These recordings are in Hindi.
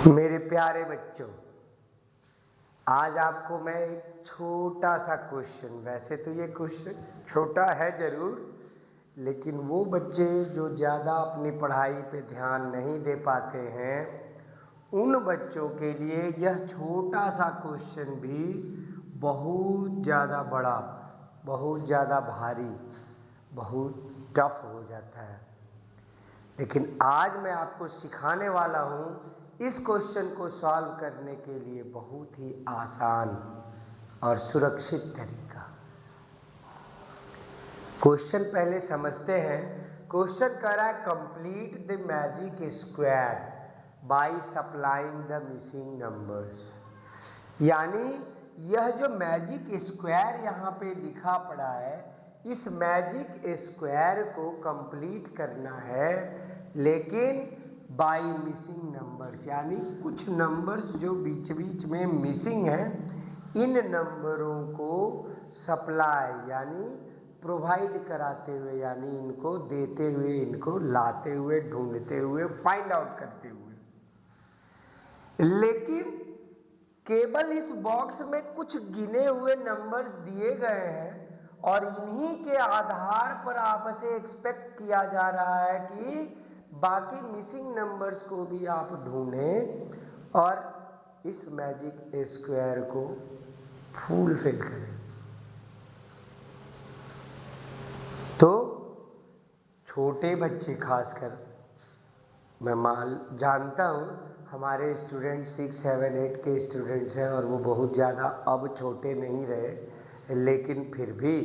मेरे प्यारे बच्चों, आज आपको मैं एक छोटा सा क्वेश्चन, वैसे तो ये क्वेश्चन छोटा है ज़रूर, लेकिन वो बच्चे जो ज़्यादा अपनी पढ़ाई पे ध्यान नहीं दे पाते हैं उन बच्चों के लिए यह छोटा सा क्वेश्चन भी बहुत ज़्यादा बड़ा, बहुत ज़्यादा भारी, बहुत टफ हो जाता है। लेकिन आज मैं आपको सिखाने वाला हूँ इस क्वेश्चन को सॉल्व करने के लिए बहुत ही आसान और सुरक्षित तरीका। क्वेश्चन पहले समझते हैं। क्वेश्चन कह रहा है complete the magic square by supplying the missing numbers. यानी यह जो मैजिक स्क्वायर यहाँ पे लिखा पड़ा है, इस मैजिक स्क्वायर को कंप्लीट करना है, लेकिन बाय मिसिंग नंबर्स, यानी कुछ नंबर्स जो बीच बीच में मिसिंग हैं, इन नंबरों को सप्लाई यानी प्रोवाइड कराते हुए, यानी इनको देते हुए, इनको लाते हुए, ढूंढते हुए, फाइंड आउट करते हुए। लेकिन केवल इस बॉक्स में कुछ गिने हुए नंबर्स दिए गए हैं और इन्हीं के आधार पर आपसे एक्सपेक्ट किया जा रहा है कि बाकी मिसिंग नंबर्स को भी आप ढूंढें और इस मैजिक स्क्वायर को फुलफिल करें। तो छोटे बच्चे खासकर, मैं जानता हूँ हमारे स्टूडेंट 6, 7, 8 के स्टूडेंट्स हैं और वो बहुत ज़्यादा अब छोटे नहीं रहे, लेकिन फिर भी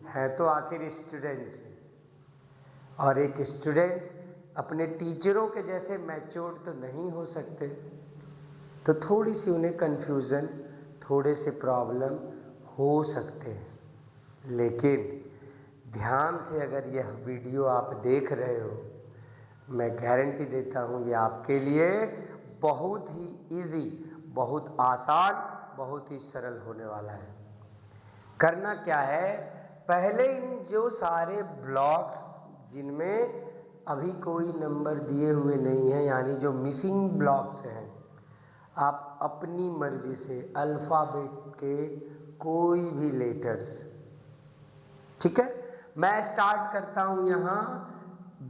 हैं तो आखिर स्टूडेंट्स हैं, और एक स्टूडेंट्स अपने टीचरों के जैसे मैच्योर्ड तो नहीं हो सकते, तो थोड़ी सी उन्हें कन्फ्यूज़न, थोड़े से प्रॉब्लम हो सकते हैं। लेकिन ध्यान से अगर यह वीडियो आप देख रहे हो, मैं गारंटी देता हूँ ये आपके लिए बहुत ही इजी, बहुत आसान, बहुत ही सरल होने वाला है। करना क्या है, पहले इन जो सारे ब्लॉक्स जिनमें अभी कोई नंबर दिए हुए नहीं है, यानी जो मिसिंग ब्लॉक्स हैं, आप अपनी मर्जी से अल्फ़ाबेट के कोई भी लेटर्स, ठीक है, मैं स्टार्ट करता हूँ यहाँ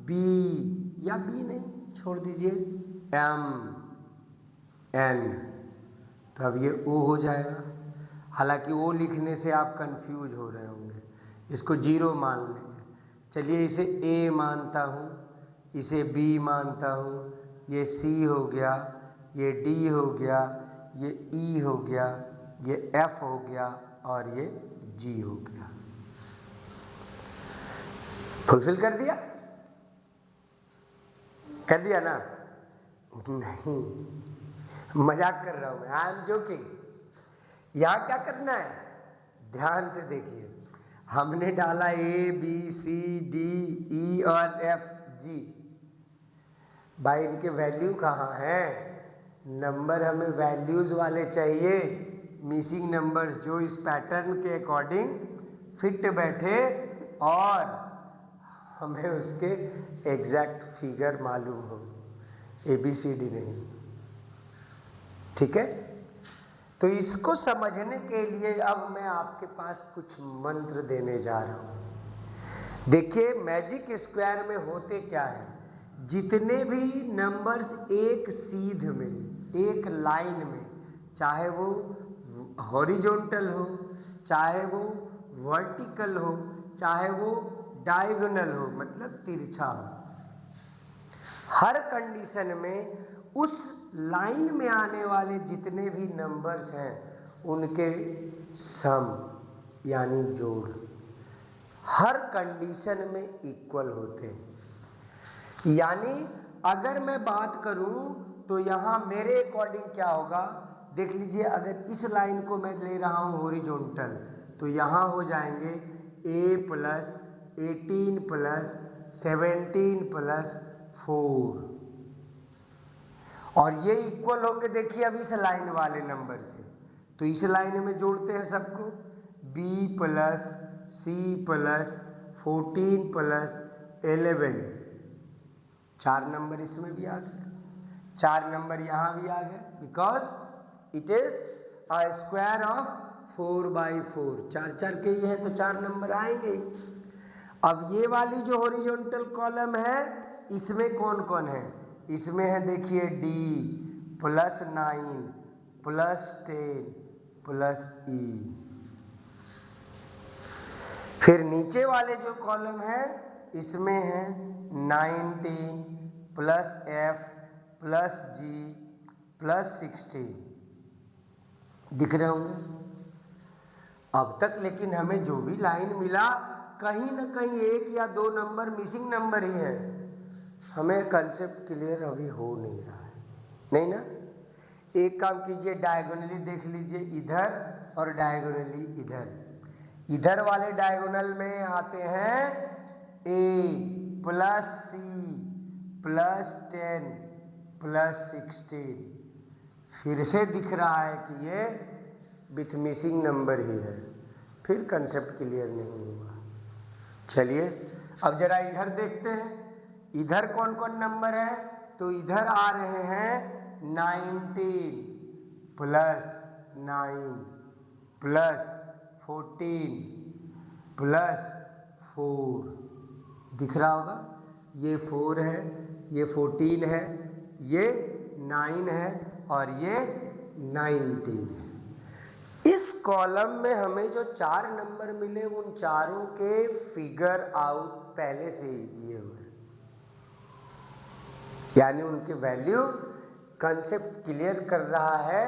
बी, या बी नहीं छोड़ दीजिए, एम, एन, तो अब ये ओ हो जाएगा। हालांकि ओ लिखने से आप कंफ्यूज हो रहे होंगे, इसको 0 मान लेंगे। चलिए इसे ए मानता हूँ, इसे बी मानता हूँ, ये सी हो गया, ये डी हो गया, ये ई हो गया, ये एफ हो गया और ये जी हो गया। फुलफिल कर दिया? कर दिया ना? नहीं, मजाक कर रहा हूँ मैं, आई एम जोकिंग। यहाँ क्या करना है, ध्यान से देखिए। हमने डाला A B C D E और एफ जी, भाई इनके वैल्यू कहाँ हैं? नंबर हमें वैल्यूज वाले चाहिए, मिसिंग नंबर्स जो इस पैटर्न के अकॉर्डिंग फिट बैठे और हमें उसके एग्जैक्ट फिगर मालूम हो, ABCD नहीं, ठीक है। तो इसको समझने के लिए अब मैं आपके पास कुछ मंत्र देने जा रहा हूँ। देखिए मैजिक स्क्वायर में होते क्या है, जितने भी नंबर्स एक सीध में, एक लाइन में, चाहे वो हॉरिजॉन्टल हो, चाहे वो वर्टिकल हो, चाहे वो डायगोनल हो, मतलब तिरछा हो, हर कंडीशन में उस लाइन में आने वाले जितने भी नंबर्स हैं उनके सम यानी जोड़ हर कंडीशन में इक्वल होते हैं। यानी अगर मैं बात करूं तो यहाँ मेरे अकॉर्डिंग क्या होगा, देख लीजिए, अगर इस लाइन को मैं ले रहा हूँ हॉरिजॉन्टल, तो यहाँ हो जाएंगे a + 18 + 17 + 4, और ये इक्वल होंगे, देखिए अब इस लाइन वाले नंबर से, तो इस लाइन में जोड़ते हैं सबको, b + c + 14 + 11, 4 नंबर इसमें भी आ गए, 4 नंबर यहाँ भी आ गए, because it is a square of 4/4, 4 4 के ही है तो 4 नंबर आएंगे ही। अब ये वाली जो हॉरिजॉन्टल कॉलम है इसमें कौन कौन है, इसमें है देखिए D +9 +10 +E। फिर नीचे वाले जो कॉलम है इसमें है 19 +F +G +16, दिख रहे होंगे अब तक। लेकिन हमें जो भी लाइन मिला कहीं ना कहीं 1 या 2 नंबर मिसिंग नंबर ही है, हमें कंसेप्ट क्लियर अभी हो नहीं रहा है, नहीं ना। एक काम कीजिए, डायगोनली देख लीजिए इधर और डायगोनली इधर। इधर वाले डायगोनल में आते हैं A +C +10 +16, फिर से दिख रहा है कि ये विथ मिसिंग नंबर ही है, फिर कंसेप्ट क्लियर नहीं हुआ। चलिए अब जरा इधर देखते हैं, इधर कौन कौन नंबर है, तो इधर आ रहे हैं 19 +9 +14 +4, दिख रहा होगा। ये 4 है, ये 14 है, ये 9 है और ये 19 है। इस कॉलम में हमें जो 4 नंबर मिले उन चारों के फिगर आउट पहले से ही दिए हुए, यानी उनके वैल्यू कंसेप्ट क्लियर कर रहा है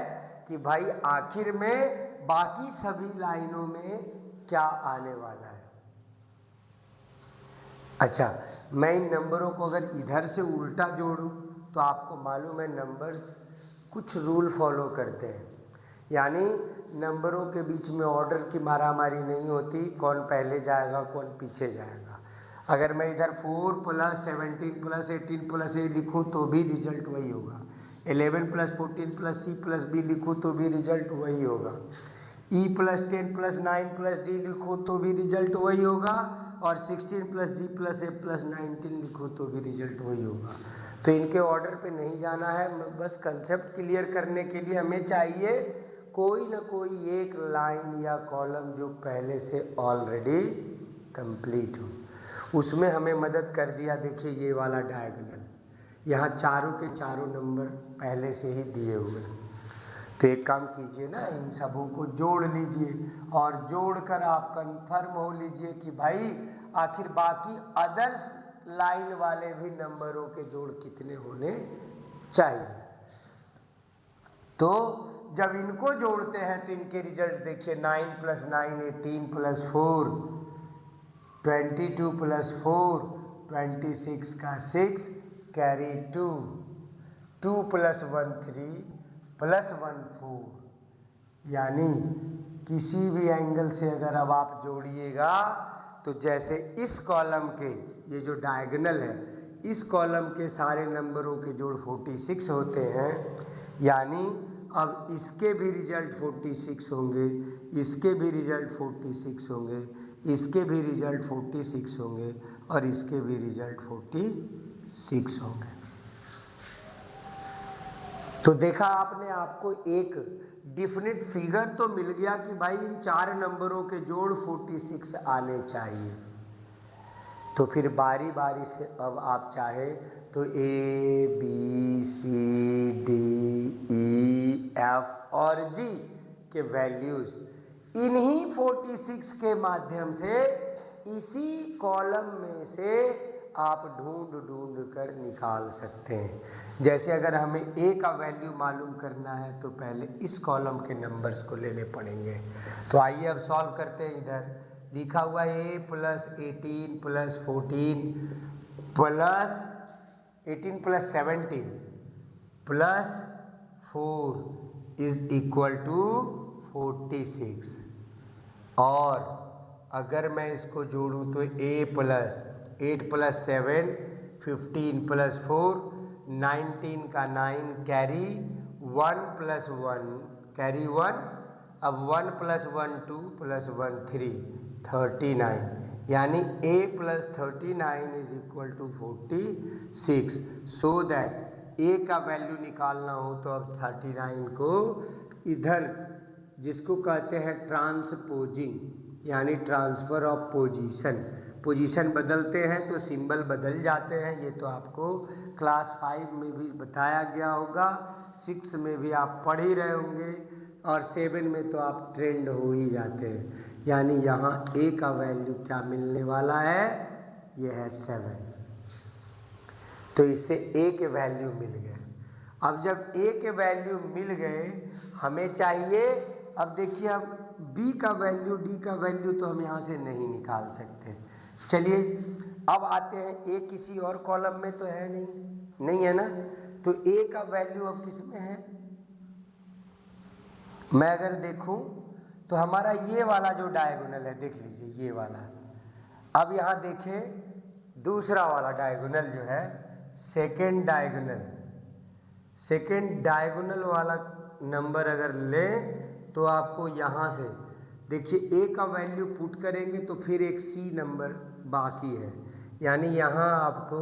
कि भाई आखिर में बाकी सभी लाइनों में क्या आने वाला है। अच्छा, मैं इन नंबरों को अगर इधर से उल्टा जोड़ूं तो आपको मालूम है नंबर्स कुछ रूल फॉलो करते हैं, यानी नंबरों के बीच में ऑर्डर की मारामारी नहीं होती, कौन पहले जाएगा कौन पीछे जाएगा। अगर मैं इधर 4 + 17 + 18 + A लिखूं तो भी रिजल्ट वही होगा, 11 + 14 + C + B लिखूं तो भी रिजल्ट वही होगा, E + 10 + 9 + D लिखूं तो भी रिजल्ट वही होगा, और 16 + G + A + 19 लिखूं तो भी रिजल्ट वही होगा। तो इनके ऑर्डर पे नहीं जाना है, बस कंसेप्ट क्लियर करने के लिए हमें चाहिए कोई ना कोई एक लाइन या कॉलम जो पहले से ऑलरेडी कंप्लीट हो। उसमें हमें मदद कर दिया, देखिए ये वाला डायगोनल, यहाँ चारों के चारों नंबर पहले से ही दिए हुए हैं। तो एक काम कीजिए ना, इन सबों को जोड़ लीजिए और जोड़कर आप कंफर्म हो लीजिए कि भाई आखिर बाकी अदर्स लाइन वाले भी नंबरों के जोड़ कितने होने चाहिए। तो जब इनको जोड़ते हैं तो इनके रिजल्ट देखिए, 9 + 9 18 + 4 22 + 4 26 का 6 कैरी 2 2 + 1 3 + 1 4, यानी किसी भी एंगल से अगर अब आप जोड़िएगा तो जैसे इस कॉलम के ये जो डायगोनल है इस कॉलम के सारे नंबरों के जोड़ 46 होते हैं, यानी अब इसके भी रिजल्ट 46 होंगे, इसके भी रिजल्ट 46 होंगे, इसके भी रिजल्ट 46 होंगे और इसके भी रिजल्ट 46 होंगे। तो देखा आपने, आपको एक डिफिनिट फिगर तो मिल गया कि भाई इन 4 नंबरों के जोड़ 46 आने चाहिए। तो फिर बारी बारी से अब आप चाहे तो A B C D E F और G के वैल्यूज इन्हीं 46 के माध्यम से इसी कॉलम में से आप ढूंढ ढूंढ कर निकाल सकते हैं। जैसे अगर हमें A का वैल्यू मालूम करना है तो पहले इस कॉलम के नंबर्स को लेने पड़ेंगे। तो आइए अब सॉल्व करते हैं। इधर लिखा हुआ A + 18 + 14 + 18 + 17 + 4 = 46। और अगर मैं इसको जोड़ूं तो A + 8 + 7 15 + 4 19 का 9 कैरी 1 + 1 कैरी 1, अब 1 + 1 2 + 1 3 39, यानी A + 39 = 46। सो दैट ए का वैल्यू निकालना हो तो अब 39 को इधर, जिसको कहते हैं ट्रांसपोजिंग, यानी ट्रांसफ़र ऑफ पोजीशन, पोजीशन बदलते हैं तो सिंबल बदल जाते हैं। ये तो आपको क्लास 5 में भी बताया गया होगा, 6 में भी आप पढ़ ही रहे होंगे, और 7 में तो आप ट्रेंड हो ही जाते हैं। यानी यहाँ ए का वैल्यू क्या मिलने वाला है, ये है 7। तो इससे ए के वैल्यू मिल गए। अब जब ए के वैल्यू मिल गए, हमें चाहिए, अब देखिए, अब बी का वैल्यू, डी का वैल्यू तो हम यहाँ से नहीं निकाल सकते। चलिए अब आते हैं, ए किसी और कॉलम में तो है नहीं है ना, तो ए का वैल्यू अब किस में है। मैं अगर देखूं तो हमारा ये वाला जो डायगोनल है, देख लीजिए ये वाला। अब यहाँ देखें दूसरा वाला डायगोनल जो है, सेकेंड डायगोनल वाला नंबर अगर ले तो आपको यहाँ से देखिए ए का वैल्यू पुट करेंगे तो फिर एक सी नंबर बाकी है, यानी यहाँ आपको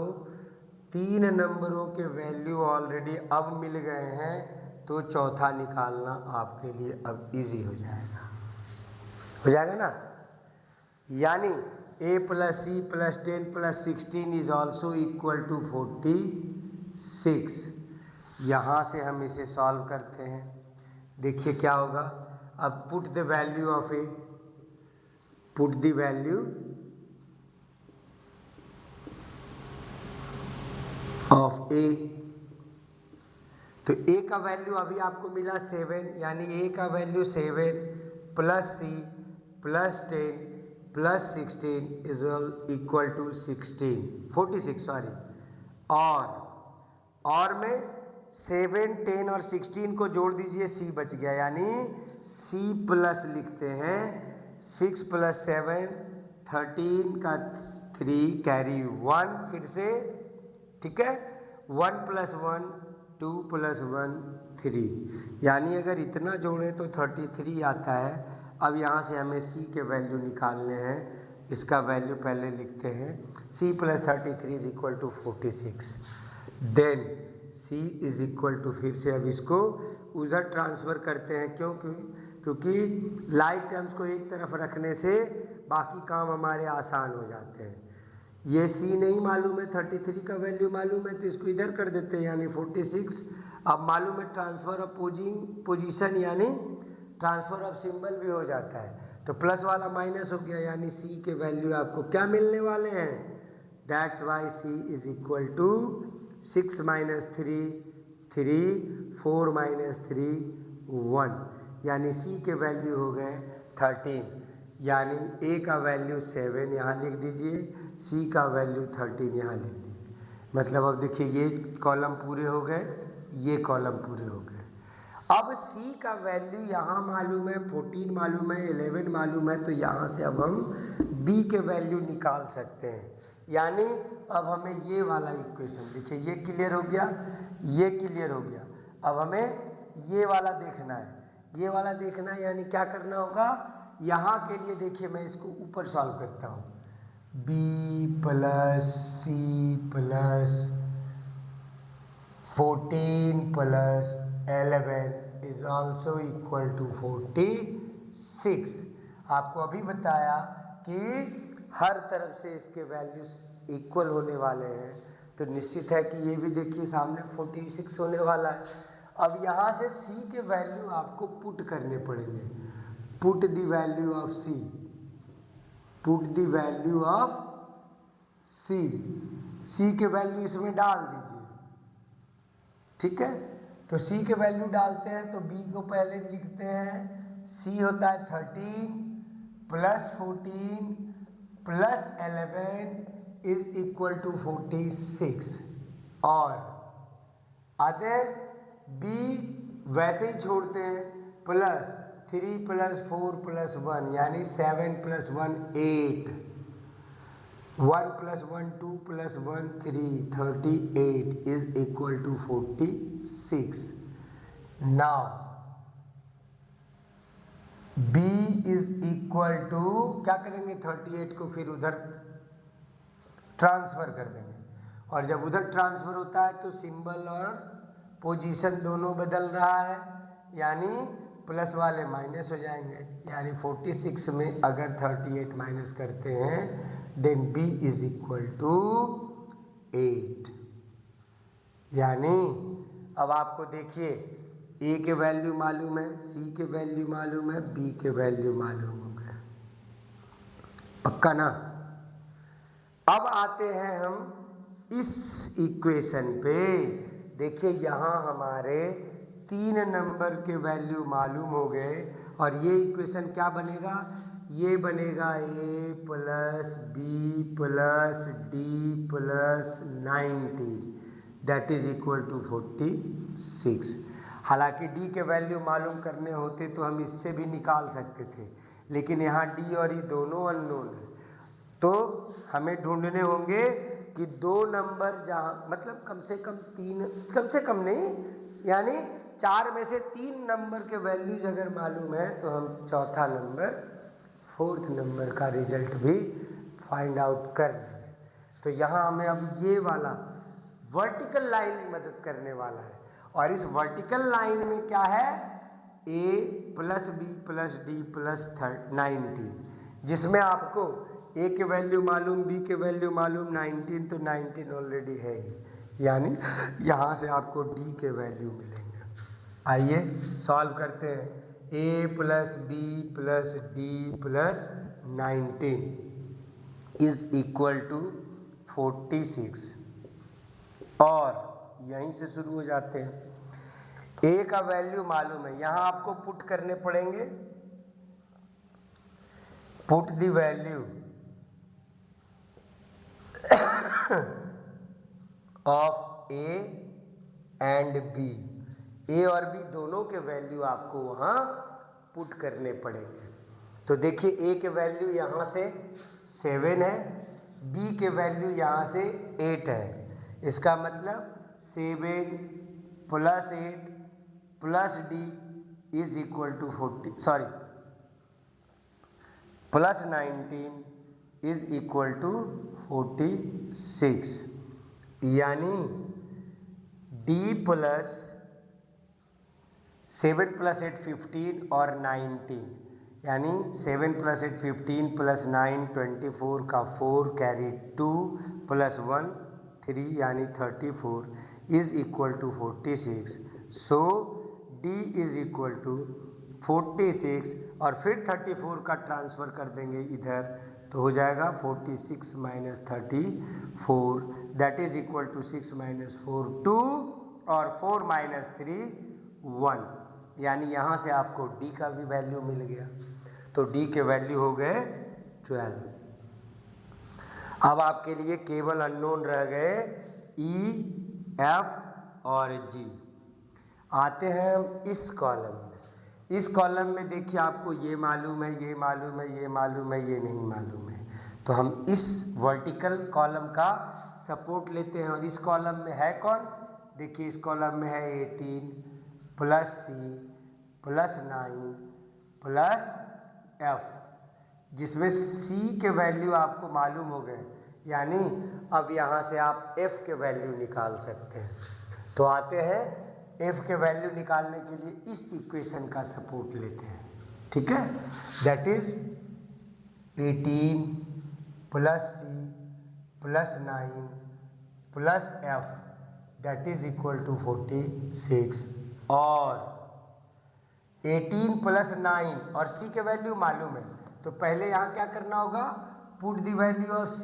3 नंबरों के वैल्यू ऑलरेडी अब मिल गए हैं, तो चौथा निकालना आपके लिए अब इजी हो जाएगा ना। यानी a + c + 10 + 16 is also equal to 46। यहाँ से हम इसे सॉल्व करते हैं, देखिए क्या होगा। अब put the value of a, put the value of a, तो a का वैल्यू अभी आपको मिला 7, यानी a का वैल्यू 7 + c + 10 + 16 is equal to 46 sorry. और में 7, 10 और 16 को जोड़ दीजिए, c बच गया, यानी c प्लस लिखते हैं 6 + 7 13 का 3 कैरी 1, फिर से ठीक है, 1 + 1 2 + 1 3, यानी अगर इतना जोड़ें तो 33 आता है। अब यहाँ से हमें c के वैल्यू निकालने हैं, इसका वैल्यू पहले लिखते हैं, c + 33 is equal to 46, then c is equal to, फिर से अब इसको उधर ट्रांसफ़र करते हैं, क्योंकि लाइक टर्म्स को एक तरफ रखने से बाकी काम हमारे आसान हो जाते हैं। ये c नहीं मालूम है, 33 का वैल्यू मालूम है, तो इसको इधर कर देते हैं, यानी 46। अब मालूम है ट्रांसफ़र ऑफ पोजीशन, यानी ट्रांसफ़र ऑफ सिंबल भी हो जाता है, तो प्लस वाला माइनस हो गया, यानी c के वैल्यू आपको क्या मिलने वाले हैं, that's why c is equal to 6 - 3 3 4 - 3 1, यानी c के वैल्यू हो गए 13, यानी a का वैल्यू 7 यहाँ लिख दीजिए, c का वैल्यू 13 यहाँ लिख दीजिए। मतलब अब देखिए ये कॉलम पूरे हो गए, ये कॉलम पूरे हो गए। अब c का वैल्यू यहाँ मालूम है, 14 मालूम है, 11 मालूम है, तो यहाँ से अब हम b के वैल्यू निकाल सकते हैं। यानी अब हमें ये वाला इक्वेशन, देखिए ये क्लियर हो गया, ये क्लियर हो गया। अब हमें ये वाला देखना है, ये वाला देखना है, यानी क्या करना होगा, यहाँ के लिए देखिए मैं इसको ऊपर सॉल्व करता हूँ, b + c + 14 + 11 is also equal to 46। आपको अभी बताया कि हर तरफ से इसके वैल्यूज इक्वल होने वाले हैं, तो निश्चित है कि ये भी देखिए सामने 46 होने वाला है। अब यहाँ से c के वैल्यू आपको पुट करने पड़ेंगे, put the value of c, put the value of c के वैल्यू इसमें डाल दीजिए, ठीक है। तो c के वैल्यू डालते हैं तो b को पहले लिखते हैं, c होता है 13 + 14 + 11 इज इक्वल टू 46, और अदर b वैसे ही छोड़ते हैं, +3 + 4 + 1, यानी 7 + 1 8, 1 + 1 2 + 1 3, 38 is equal to 46। Now b is equal to, क्या करेंगे, 38 को फिर उधर ट्रांसफर कर देंगे, और जब उधर ट्रांसफ़र होता है तो सिंबल और पोजीशन दोनों बदल रहा है, यानी प्लस वाले माइनस हो जाएंगे। यानी 46 में अगर 38 माइनस करते हैं then b is equal to 8। यानी अब आपको देखिए a के वैल्यू मालूम है, c के वैल्यू मालूम है, b के वैल्यू मालूम हो गए, पक्का ना। अब आते हैं हम इस इक्वेशन पे। देखिए यहाँ हमारे 3 नंबर के वैल्यू मालूम हो गए और ये इक्वेशन क्या बनेगा, ये बनेगा a plus b plus d plus 19 that is equal to 46। हालांकि d के वैल्यू मालूम करने होते तो हम इससे भी निकाल सकते थे, लेकिन यहाँ d और e दोनों अननोन है, तो हमें ढूंढने होंगे कि 2 नंबर जहाँ मतलब कम से कम 3, कम से कम नहीं यानी 4 में से 3 नंबर के वैल्यूज अगर मालूम है तो हम चौथा नंबर 4th नंबर का रिजल्ट भी फाइंड आउट कर लेंगे। तो यहाँ हमें अब ये वाला वर्टिकल लाइन मदद करने वाला है, और इस वर्टिकल लाइन में क्या है, a plus b plus d plus 19, जिसमें आपको a के वैल्यू मालूम, b के वैल्यू मालूम 19, तो 19 ऑलरेडी है ही, यानी यहाँ से आपको d के वैल्यू मिलेंगे। आइए सॉल्व करते हैं। a plus b plus d plus 19 is equal to 46, और यहीं से शुरू हो जाते हैं। a का वैल्यू मालूम है, यहाँ आपको पुट करने पड़ेंगे, put the value of a and b, a और b दोनों के वैल्यू आपको वहाँ पुट करने पड़ेंगे। तो देखिए a के वैल्यू यहाँ से 7 है, b के वैल्यू यहाँ से 8 है, इसका मतलब 7 plus 8 plus d is equal to 19 is equal to 46, यानी d प्लस 7 प्लस 8 15 और 19, यानी 7 प्लस 8 15 प्लस 9 24 का 4 कैरी 2 प्लस 1 3 यानी 34 is equal to 46। So d is equal to 46 और फिर 34 का ट्रांसफ़र कर देंगे इधर, तो हो जाएगा 46 minus 34 that is equal to 6 minus 4 2 और 4 माइनस 3 1, यानी यहाँ से आपको d का भी वैल्यू मिल गया। तो d के वैल्यू हो गए 12। अब आपके लिए केवल अननोन रह गए e, f और g। आते हैं हम इस कॉलम में। इस कॉलम में देखिए आपको ये मालूम है, ये मालूम है, ये मालूम है, ये नहीं मालूम है, तो हम इस वर्टिकल कॉलम का सपोर्ट लेते हैं। और इस कॉलम में है कौन, देखिए इस कॉलम में है 18 plus c plus 9 plus f, जिसमें c के वैल्यू आपको मालूम हो गए, यानी अब यहाँ से आप f के वैल्यू निकाल सकते हैं। तो आते हैं f के वैल्यू निकालने के लिए इस इक्वेशन का सपोर्ट लेते हैं, ठीक है, that is 18 plus c plus 9 plus f that is equal to 46, और 18 प्लस 9 और c के वैल्यू मालूम है, तो पहले यहाँ क्या करना होगा, put the value of c,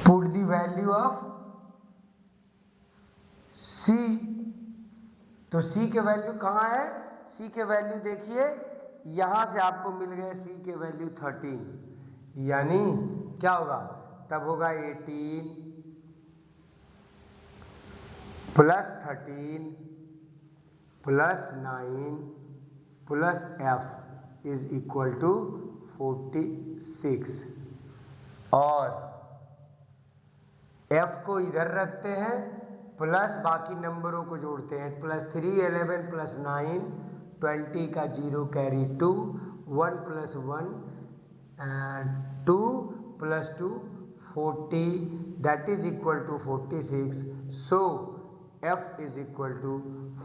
put the value of c, तो c के वैल्यू कहाँ है, c के वैल्यू देखिए यहाँ से आपको मिल गए c के वैल्यू 13, यानी क्या होगा, तब होगा 18 plus 13 plus 9 plus f is equal to 46, और f को इधर रखते हैं प्लस बाकी नंबरों को जोड़ते हैं, प्लस 3 11 प्लस 9 20 का 0 carry 2 1 + 1 2 + 2 40 that is equal to 46. So f is equal to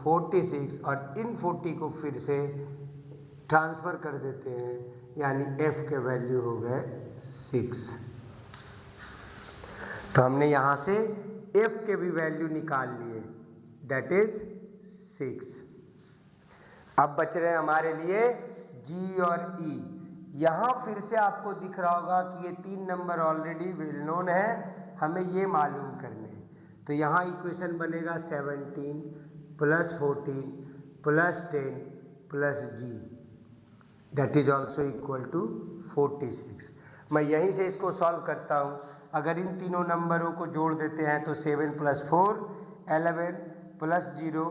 46 और इन 40 को फिर से ट्रांसफ़र कर देते हैं, यानी f के वैल्यू हो गए 6। तो हमने यहाँ से f के भी वैल्यू निकाल लिए, दैट इज 6। अब बच रहे हैं हमारे लिए g और e। यहाँ फिर से आपको दिख रहा होगा कि ये 3 नंबर ऑलरेडी वेल नोन है, हमें ये मालूम करने। तो यहाँ इक्वेशन बनेगा 17 + 14 + 10 + g that is also equal to 46। मैं यहीं से इसको सॉल्व करता हूँ। अगर इन तीनों नंबरों को जोड़ देते हैं तो 7 + 4 11 + 0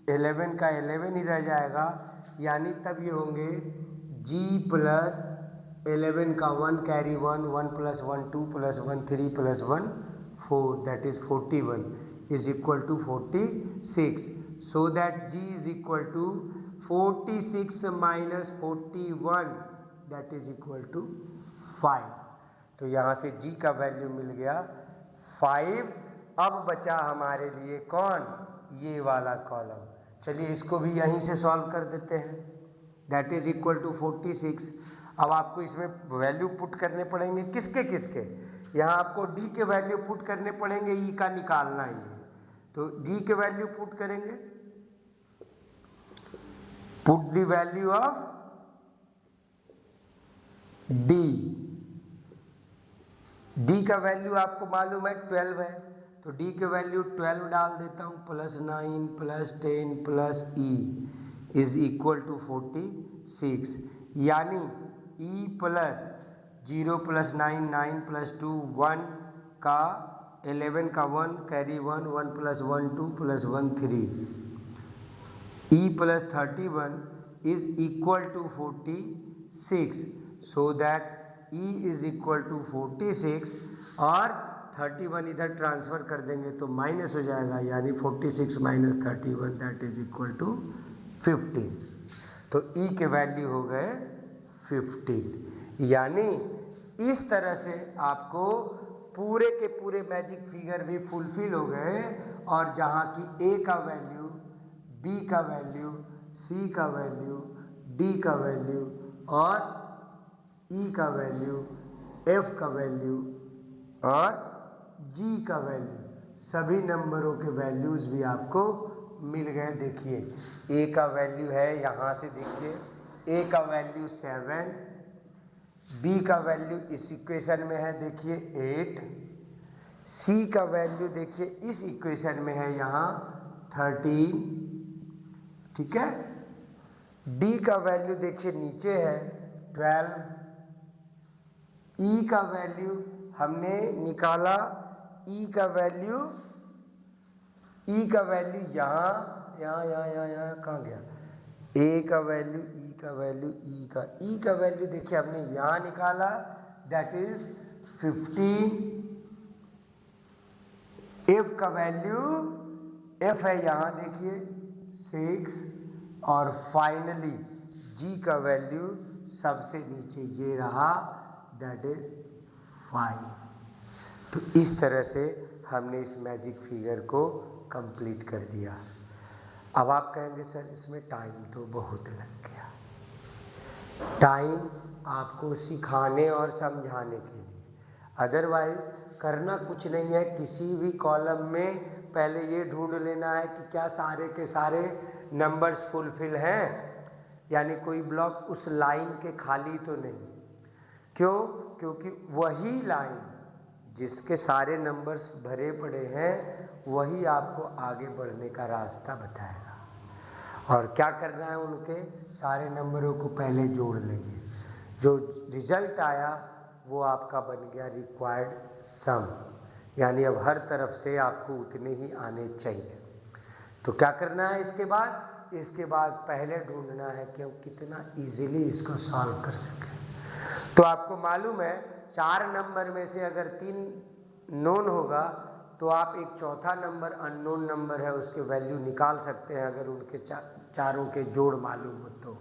11 का 11 ही रह जाएगा, यानी तब ये होंगे g + 11 का 1 carry 1 1 + 1 2 + 1 3 + 1 4 that is 41 is equal to 46। So that g is equal to 46 - 41 that is equal to 5। तो यहाँ से g का वैल्यू मिल गया 5। अब बचा हमारे लिए कौन, ये वाला कॉलम। चलिए इसको भी यहीं से सॉल्व कर देते हैं, दैट इज इक्वल टू 46। अब आपको इसमें वैल्यू पुट करने पड़ेंगे, किसके किसके, यहाँ आपको d के वैल्यू पुट करने पड़ेंगे, e का निकालना ही है। तो d के वैल्यू पुट करेंगे, put the value of d का वैल्यू आपको मालूम है 12 है, तो d के वैल्यू 12 डाल देता हूँ, +9 + 10 + e इज इक्वल टू 46, यानी e + 0 + 9 9 + 2 1 का 11 का 1 carry 1 1 + 1 2 + 1 3 e + 31 is equal to 46। So that e is equal to 46 और 31 इधर ट्रांसफ़र कर देंगे तो माइनस हो जाएगा, यानी 46 - 31 दैट इज इक्वल टू 15। तो e के वैल्यू हो गए 15। यानी इस तरह से आपको पूरे के पूरे मैजिक फिगर भी फुलफिल हो गए, और जहाँ की a का वैल्यू, b का वैल्यू, c का वैल्यू, d का वैल्यू और e का वैल्यू, f का वैल्यू और g का वैल्यू, सभी नंबरों के वैल्यूज़ भी आपको मिल गए। देखिए a का वैल्यू है, यहाँ से देखिए a का वैल्यू 7, b का वैल्यू इस इक्वेशन में है देखिए 8, c का वैल्यू देखिए इस इक्वेशन में है यहाँ 13, ठीक है। d का वैल्यू देखिए नीचे है 12, e का वैल्यू हमने निकाला, e का वैल्यू यहाँ कहाँ गया, a का वैल्यू, e का वैल्यू, e का वैल्यू देखिए हमने यहाँ निकाला, दैट इज 15। f का वैल्यू, f है यहाँ देखिए 6, और फाइनली g का वैल्यू सबसे नीचे ये रहा, दैट इज 5। तो इस तरह से हमने इस मैजिक फिगर को कंप्लीट कर दिया। अब आप कहेंगे सर इसमें टाइम तो बहुत लग गया। टाइम आपको सिखाने और समझाने के लिए, अदरवाइज करना कुछ नहीं है। किसी भी कॉलम में पहले ये ढूंढ लेना है कि क्या सारे के सारे नंबर्स फुलफिल हैं, यानी कोई ब्लॉक उस लाइन के खाली तो नहीं। क्यों? क्योंकि वही लाइन जिसके सारे नंबर्स भरे पड़े हैं वही आपको आगे बढ़ने का रास्ता बताएगा। और क्या करना है, उनके सारे नंबरों को पहले जोड़ लेंगे, जो रिजल्ट आया वो आपका बन गया रिक्वायर्ड सम, यानी अब हर तरफ से आपको उतने ही आने चाहिए। तो क्या करना है इसके बाद पहले ढूंढना है कि हम कितना इजीली इसको सॉल्व कर सकें। तो आपको मालूम है 4 नंबर में से अगर 3 नोन होगा तो आप एक चौथा नंबर अननोन नंबर है उसके वैल्यू निकाल सकते हैं, अगर उनके चारों के जोड़ मालूम हो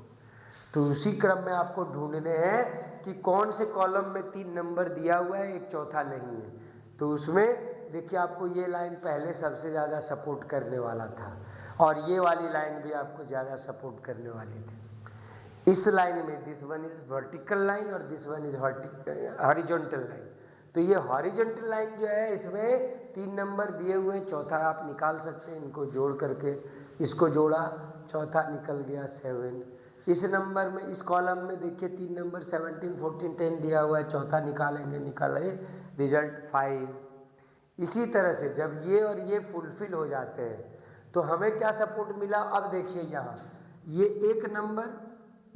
तो उसी क्रम में आपको ढूंढने हैं कि कौन से कॉलम में 3 नंबर दिया हुआ है, एक चौथा नहीं है। तो उसमें देखिए आपको ये लाइन पहले सबसे ज़्यादा सपोर्ट करने वाला था और ये वाली लाइन भी आपको ज़्यादा सपोर्ट करने वाली थी। इस लाइन में this one is vertical line और this one is horizontal line. तो ये हॉरिजॉन्टल लाइन जो है इसमें 3 नंबर दिए हुए हैं, चौथा आप निकाल सकते हैं इनको जोड़ करके। इसको जोड़ा, चौथा निकल गया 7। इस नंबर में, इस कॉलम में देखिए 3 नंबर 17, 14, 10 दिया हुआ है, चौथा निकालेंगे, निकाले रिजल्ट 5। इसी तरह से जब ये और ये फुलफिल हो जाते हैं तो हमें क्या सपोर्ट मिला। अब देखिए यहाँ ये एक नंबर,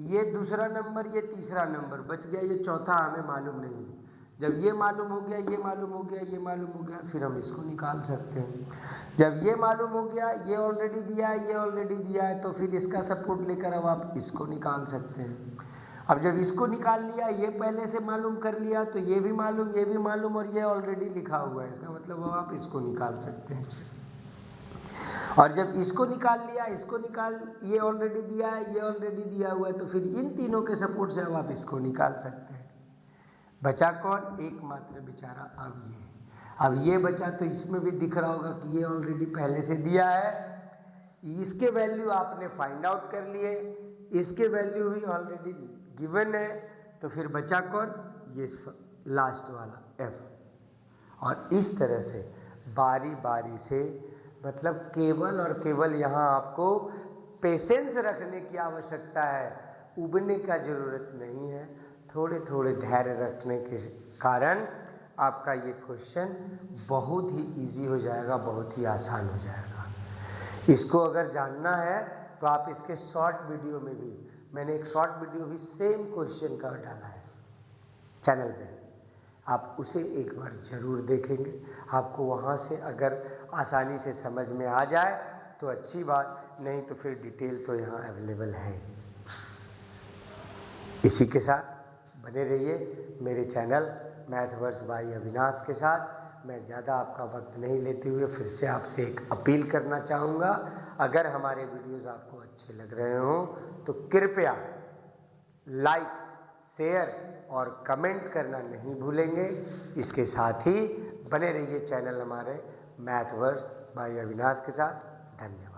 ये दूसरा नंबर, ये तीसरा नंबर बच गया, ये चौथा हमें मालूम नहीं है। जब ये मालूम हो गया, ये मालूम हो गया, ये मालूम हो गया, फिर हम इसको निकाल सकते हैं। जब ये मालूम हो गया, ये ऑलरेडी दिया है, ये ऑलरेडी दिया है, तो फिर इसका सपोर्ट लेकर अब आप इसको निकाल सकते हैं। अब जब इसको निकाल लिया, ये पहले से मालूम कर लिया, तो ये भी मालूम, ये भी मालूम और ये ऑलरेडी लिखा हुआ है, इसका मतलब अब आप इसको निकाल सकते हैं। और जब इसको निकाल लिया, इसको निकाल, ये ऑलरेडी दिया है, ये ऑलरेडी दिया हुआ है, तो फिर इन तीनों के सपोर्ट से अब आप इसको निकाल सकते हैं। बचा कौन? एकमात्र बेचारा अब ये बचा। तो इसमें भी दिख रहा होगा कि ये ऑलरेडी पहले से दिया है, इसके वैल्यू आपने फाइंड आउट कर लिए, इसके वैल्यू भी ऑलरेडी गिवन है, तो फिर बचा कौन? ये लास्ट वाला F। और इस तरह से बारी बारी से, मतलब केवल और केवल यहाँ आपको पेशेंस रखने की आवश्यकता है, उबने का ज़रूरत नहीं है। थोड़े थोड़े धैर्य रखने के कारण आपका ये क्वेश्चन बहुत ही इजी हो जाएगा, बहुत ही आसान हो जाएगा। इसको अगर जानना है तो आप इसके शॉर्ट वीडियो में भी, मैंने एक शॉर्ट वीडियो भी सेम क्वेश्चन का डाला है चैनल पे, आप उसे एक बार ज़रूर देखेंगे। आपको वहाँ से अगर आसानी से समझ में आ जाए तो अच्छी बात, नहीं तो फिर डिटेल तो यहाँ अवेलेबल है। इसी के साथ बने रहिए मेरे चैनल मैथवर्स बाय अविनाश के साथ। मैं ज़्यादा आपका वक्त नहीं लेते हुए फिर से आपसे एक अपील करना चाहूँगा, अगर हमारे वीडियोज़ आपको अच्छे लग रहे हों तो कृपया लाइक, शेयर और कमेंट करना नहीं भूलेंगे। इसके साथ ही बने रहिए चैनल हमारे मैथवर्स बाय अविनाश के साथ। धन्यवाद।